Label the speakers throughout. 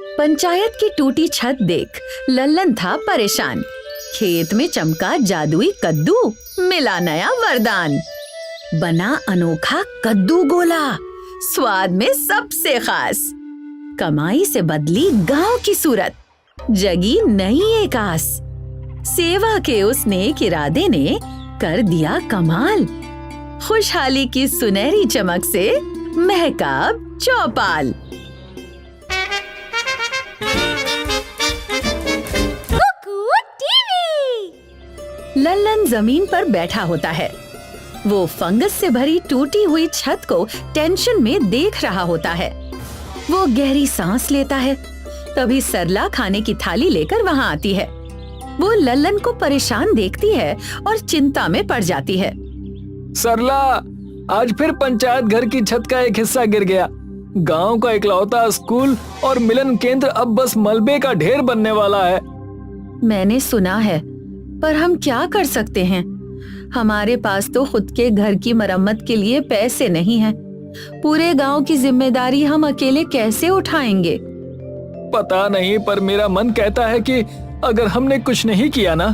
Speaker 1: पंचायत की टूटी छत देख लल्लन था परेशान। खेत में चमका जादुई कद्दू, मिला नया वरदान। बना अनोखा कद्दू गोला, स्वाद में सबसे खास। कमाई से बदली गांव की सूरत, जगी नई एक आस। सेवा के उस नेक इरादे ने कर दिया कमाल। खुशहाली की सुनहरी चमक से महका अब चौपाल। लल्लन जमीन पर बैठा होता है। वो फंगस से भरी टूटी हुई छत को टेंशन में देख रहा होता है। वो गहरी सांस लेता है। तभी सरला खाने की थाली लेकर वहाँ आती है। वो लल्लन को परेशान देखती है और चिंता में पड़ जाती है।
Speaker 2: सरला, आज फिर पंचायत घर की छत का एक हिस्सा गिर गया। गांव का इकलौता स्कूल और मिलन केंद्र अब बस मलबे का ढेर बनने वाला है।
Speaker 1: मैंने सुना है, पर हम क्या कर सकते हैं? हमारे पास तो खुद के घर की मरम्मत के लिए पैसे नहीं हैं। पूरे गांव की जिम्मेदारी हम अकेले कैसे उठाएंगे?
Speaker 2: पता नहीं, पर मेरा मन कहता है कि अगर हमने कुछ नहीं किया ना,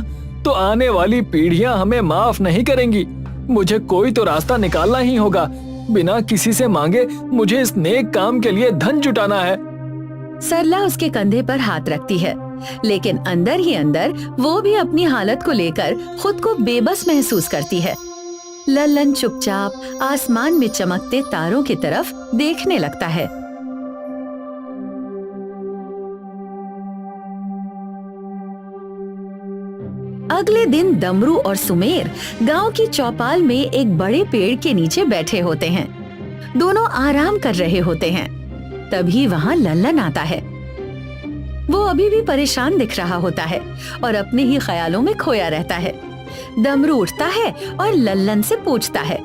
Speaker 2: तो आने वाली पीढ़ियां हमें माफ नहीं करेंगी। मुझे कोई तो रास्ता निकालना ही होगा। बिना किसी से मांगे मुझे इस नेक काम के लिए धन जुटाना है।
Speaker 1: सरला उसके कंधे पर हाथ रखती है, लेकिन अंदर ही अंदर वो भी अपनी हालत को लेकर खुद को बेबस महसूस करती है। लल्लन चुपचाप आसमान में चमकते तारों की तरफ देखने लगता है। अगले दिन डमरू और सुमेर गांव की चौपाल में एक बड़े पेड़ के नीचे बैठे होते हैं। दोनों आराम कर रहे होते हैं। तभी वहाँ लल्लन आता है। वो अभी भी परेशान दिख रहा होता है और अपने ही ख्यालों में खोया रहता है। डमरू उठता है और लल्लन से पूछता है,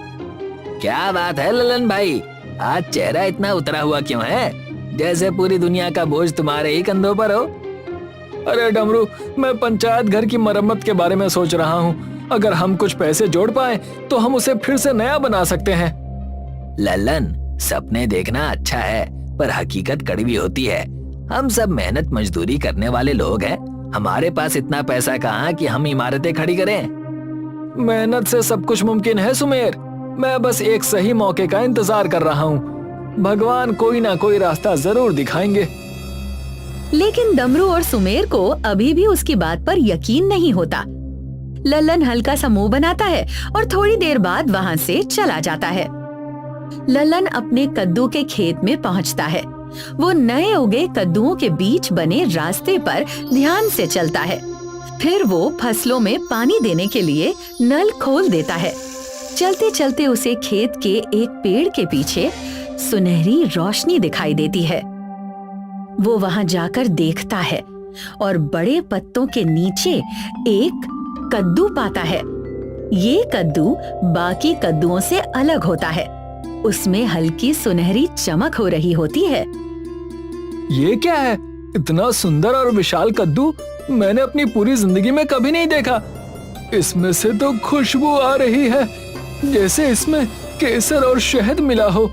Speaker 3: क्या बात है लल्लन भाई, आज चेहरा इतना उतरा हुआ क्यों है? जैसे पूरी दुनिया का बोझ तुम्हारे ही कंधों पर हो।
Speaker 2: अरे डमरू, मैं पंचायत घर की मरम्मत के बारे में सोच रहा हूँ। अगर हम कुछ पैसे जोड़ पाए तो हम उसे फिर से नया बना सकते हैं।
Speaker 3: लल्लन, सपने देखना अच्छा है, पर हकीकत कड़वी होती है। हम सब मेहनत मजदूरी करने वाले लोग हैं। हमारे पास इतना पैसा कहाँ कि हम इमारतें खड़ी करें।
Speaker 2: मेहनत से सब कुछ मुमकिन है सुमेर। मैं बस एक सही मौके का इंतजार कर रहा हूँ। भगवान कोई ना कोई रास्ता जरूर दिखाएंगे।
Speaker 1: लेकिन डमरू और सुमेर को अभी भी उसकी बात पर यकीन नहीं होता। लल्लन हल्का सा मुंह बनाता है और थोड़ी देर बाद वहाँ से चला जाता है। लल्लन अपने कद्दू के खेत में पहुँचता है। वो नए उगे कद्दुओं के बीच बने रास्ते पर ध्यान से चलता है। फिर वो फसलों में पानी देने के लिए नल खोल देता है। चलते चलते उसे खेत के एक पेड़ के पीछे सुनहरी रोशनी दिखाई देती है। वो वहां जाकर देखता है और बड़े पत्तों के नीचे एक कद्दू पाता है। ये कद्दू बाकी कद्दुओं से अलग होता है। उसमें हल्की सुनहरी चमक हो रही होती है।
Speaker 2: ये क्या है? इतना सुंदर और विशाल कद्दू मैंने अपनी पूरी जिंदगी में कभी नहीं देखा। इसमें से तो खुशबू आ रही है, जैसे इसमें केसर और शहद मिला हो।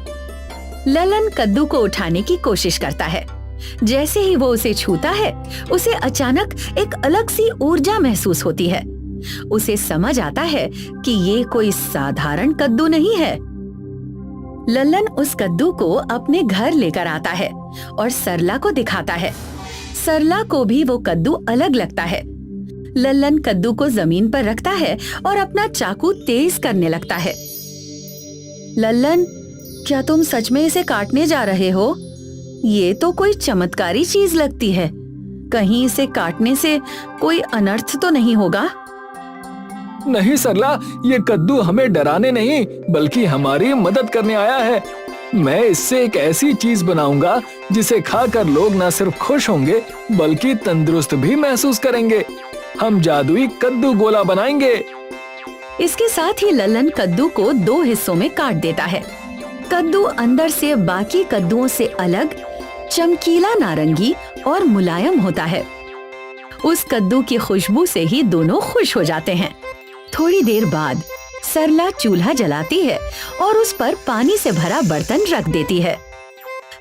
Speaker 1: लल्लन कद्दू को उठाने की कोशिश करता है। जैसे ही वो उसे छूता है, उसे अचानक एक अलग सी ऊर्जा महसूस होती है। उसे समझ आता है कि ये कोई साधारण कद्दू नहीं है। लल्लन उस कद्दू को अपने घर लेकर आता है और सरला को दिखाता है। सरला को भी वो कद्दू अलग लगता है। लल्लन कद्दू को जमीन पर रखता है और अपना चाकू तेज करने लगता है। लल्लन, क्या तुम सच में इसे काटने जा रहे हो? ये तो कोई चमत्कारी चीज लगती है। कहीं इसे काटने से कोई अनर्थ तो नहीं होगा?
Speaker 2: नहीं सरला, ये कद्दू हमें डराने नहीं बल्कि हमारी मदद करने आया है। मैं इससे एक ऐसी चीज बनाऊंगा जिसे खाकर लोग न सिर्फ खुश होंगे बल्कि तंदुरुस्त भी महसूस करेंगे। हम जादुई कद्दू गोला बनाएंगे।
Speaker 1: इसके साथ ही लल्लन कद्दू को 2 हिस्सों में काट देता है। कद्दू अंदर से बाकी कद्दुओं से अलग, चमकीला नारंगी और मुलायम होता है। उस कद्दू की खुशबू से ही दोनों खुश हो जाते हैं। थोड़ी देर बाद सरला चूल्हा जलाती है और उस पर पानी से भरा बर्तन रख देती है।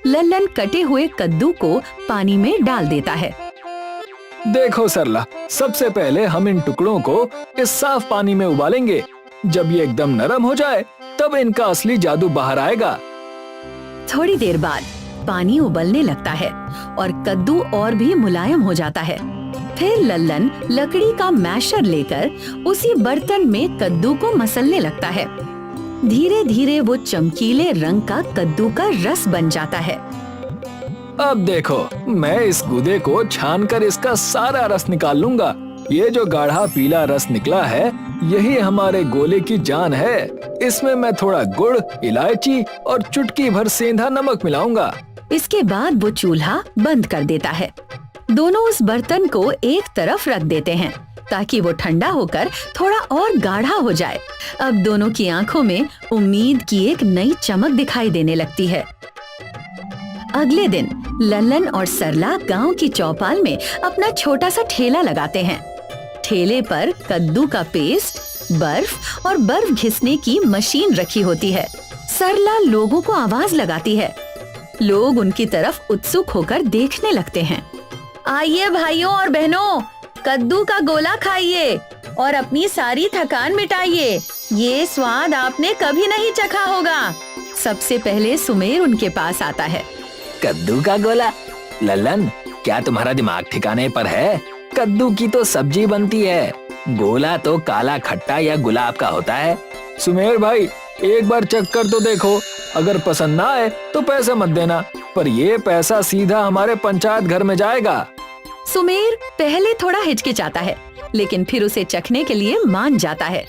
Speaker 1: लल्लन कटे हुए कद्दू को पानी में डाल देता है।
Speaker 2: देखो सरला, सबसे पहले हम इन टुकड़ों को इस साफ पानी में उबालेंगे। जब ये एकदम नरम हो जाए तब इनका असली जादू बाहर आएगा।
Speaker 1: थोड़ी देर बाद पानी उबलने लगता है और कद्दू और भी मुलायम हो जाता है। फिर लल्लन लकड़ी का मैशर लेकर उसी बर्तन में कद्दू को मसलने लगता है। धीरे धीरे वो चमकीले रंग का कद्दू का रस बन जाता है।
Speaker 2: अब देखो, मैं इस गूदे को छानकर इसका सारा रस निकाल लूंगा। ये जो गाढ़ा पीला रस निकला है, यही हमारे गोले की जान है। इसमें मैं थोड़ा गुड़, इलायची और चुटकी भर सेंधा नमक मिलाऊंगा।
Speaker 1: इसके बाद वो चूल्हा बंद कर देता है। दोनों उस बर्तन को एक तरफ रख देते हैं ताकि वो ठंडा होकर थोड़ा और गाढ़ा हो जाए। अब दोनों की आंखों में उम्मीद की एक नई चमक दिखाई देने लगती है। अगले दिन लल्लन और सरला गांव की चौपाल में अपना छोटा सा ठेला लगाते हैं। ठेले पर कद्दू का पेस्ट, बर्फ और बर्फ घिसने की मशीन रखी होती है। सरला लोगों को आवाज लगाती है। लोग उनकी तरफ उत्सुक होकर देखने लगते हैं। आइए भाइयों और बहनों, कद्दू का गोला खाइए और अपनी सारी थकान मिटाइए। ये स्वाद आपने कभी नहीं चखा होगा। सबसे पहले सुमेर उनके पास आता है।
Speaker 3: कद्दू का गोला? लल्लन, क्या तुम्हारा दिमाग ठिकाने पर है? कद्दू की तो सब्जी बनती है, गोला तो काला खट्टा या गुलाब का होता है।
Speaker 2: सुमेर भाई, एक बार चख कर तो देखो। अगर पसंद ना आए तो पैसा मत देना, पर ये पैसा सीधा हमारे पंचायत घर में जाएगा।
Speaker 1: सुमेर पहले थोड़ा हिचकिचाता है, लेकिन फिर उसे चखने के लिए मान जाता है।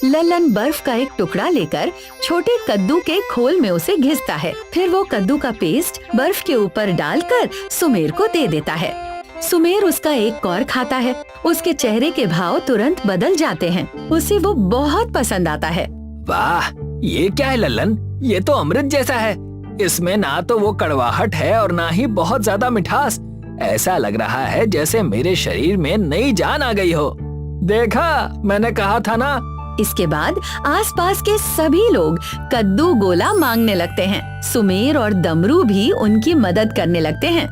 Speaker 1: लल्लन बर्फ का एक टुकड़ा लेकर छोटे कद्दू के खोल में उसे घिसता है। फिर वो कद्दू का पेस्ट बर्फ के ऊपर डालकर सुमेर को दे देता है। सुमेर उसका एक कौर खाता है। उसके चेहरे के भाव तुरंत बदल जाते हैं। उसे वो बहुत पसंद आता है।
Speaker 3: वाह, ये क्या है लल्लन? ये तो अमृत जैसा है। इसमें ना तो वो कड़वाहट है और ना ही बहुत ज्यादा मिठास। ऐसा लग रहा है जैसे मेरे शरीर में नई जान आ गई हो।
Speaker 2: देखा, मैंने कहा था ना।
Speaker 1: इसके बाद आसपास के सभी लोग कद्दू गोला मांगने लगते हैं। सुमेर और दमरू भी उनकी मदद करने लगते हैं।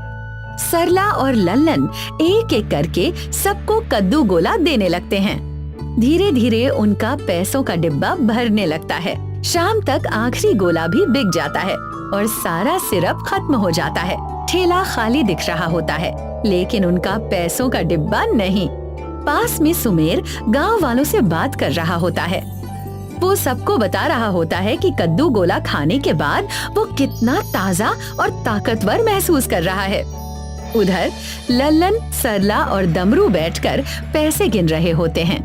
Speaker 1: सरला और लल्लन एक एक करके सबको कद्दू गोला देने लगते हैं। धीरे धीरे उनका पैसों का डिब्बा भरने लगता है। शाम तक आखिरी गोला भी बिक जाता है और सारा सिरप खत्म हो जाता है। ठेला खाली दिख रहा होता है, लेकिन उनका पैसों का डिब्बा नहीं। पास में सुमेर गांव वालों से बात कर रहा होता है। वो सबको बता रहा होता है कि कद्दू गोला खाने के बाद वो कितना ताजा और ताकतवर महसूस कर रहा है। उधर लल्लन, सरला और दमरू बैठकर पैसे गिन रहे होते हैं।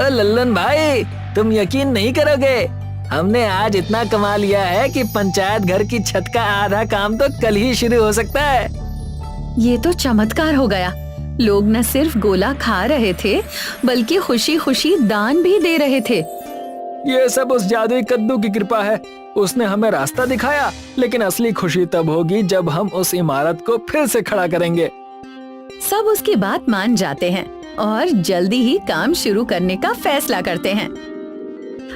Speaker 3: लल्लन भाई, तुम यकीन नहीं करोगे, हमने आज इतना कमा लिया है कि पंचायत घर की छत का आधा काम तो कल ही शुरू हो सकता है।
Speaker 1: ये तो चमत्कार हो गया। लोग न सिर्फ गोला खा रहे थे, बल्कि खुशी खुशी दान भी दे रहे थे।
Speaker 2: ये सब उस जादुई कद्दू की कृपा है। उसने हमें रास्ता दिखाया, लेकिन असली खुशी तब होगी जब हम उस इमारत को फिर से खड़ा करेंगे।
Speaker 1: सब उसकी बात मान जाते हैं और जल्दी ही काम शुरू करने का फैसला करते हैं।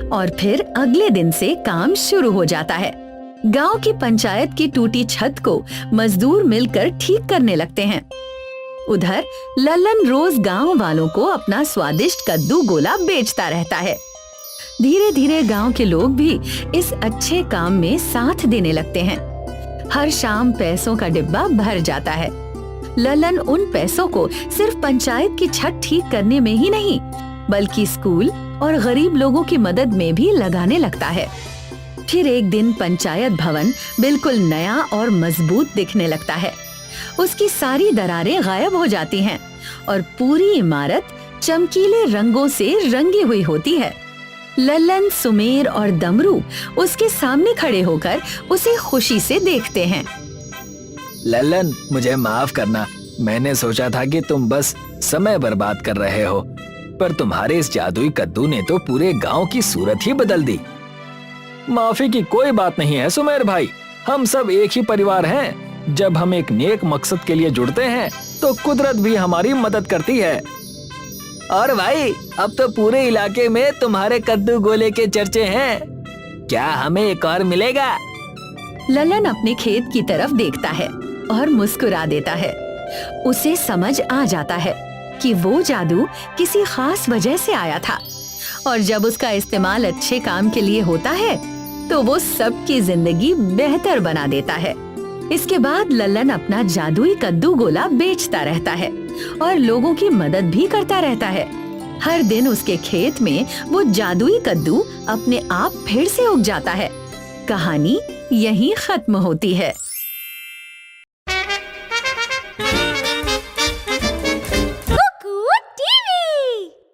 Speaker 1: और फिर अगले दिन से काम शुरू हो जाता है। गांव की पंचायत की टूटी छत को मजदूर मिलकर ठीक करने लगते हैं। उधर लल्लन रोज गांव वालों को अपना स्वादिष्ट कद्दू गोला बेचता रहता है। धीरे धीरे गांव के लोग भी इस अच्छे काम में साथ देने लगते हैं। हर शाम पैसों का डिब्बा भर जाता है। लल्लन उन पैसों को सिर्फ पंचायत की छत ठीक करने में ही नहीं, बल्कि स्कूल और गरीब लोगों की मदद में भी लगाने लगता है। फिर एक दिन पंचायत भवन बिल्कुल नया और मजबूत दिखने लगता है। उसकी सारी दरारें गायब हो जाती हैं और पूरी इमारत चमकीले रंगों से रंगी हुई होती है। लल्लन, सुमेर और दमरू उसके सामने खड़े होकर उसे खुशी से देखते हैं।
Speaker 3: लल्लन, मुझे माफ करना। मैंने सोचा था कि तुम बस समय बर्बाद कर रहे हो, पर तुम्हारे इस जादुई कद्दू ने तो पूरे गांव की सूरत ही बदल दी।
Speaker 2: माफी की कोई बात नहीं है सुमेर भाई। हम सब एक ही परिवार हैं। जब हम एक नेक मकसद के लिए जुड़ते हैं तो कुदरत भी हमारी मदद करती है।
Speaker 3: और भाई, अब तो पूरे इलाके में तुम्हारे कद्दू गोले के चर्चे हैं। क्या हमें एक और मिलेगा?
Speaker 1: ललन अपने खेत की तरफ देखता है और मुस्कुरा देता है। उसे समझ आ जाता है कि वो जादू किसी खास वजह से आया था और जब उसका इस्तेमाल अच्छे काम के लिए होता है तो वो सबकी जिंदगी बेहतर बना देता है। इसके बाद लल्लन अपना जादुई कद्दू गोला बेचता रहता है और लोगों की मदद भी करता रहता है। हर दिन उसके खेत में वो जादुई कद्दू अपने आप फिर से उग जाता है। कहानी यहीं खत्म होती है।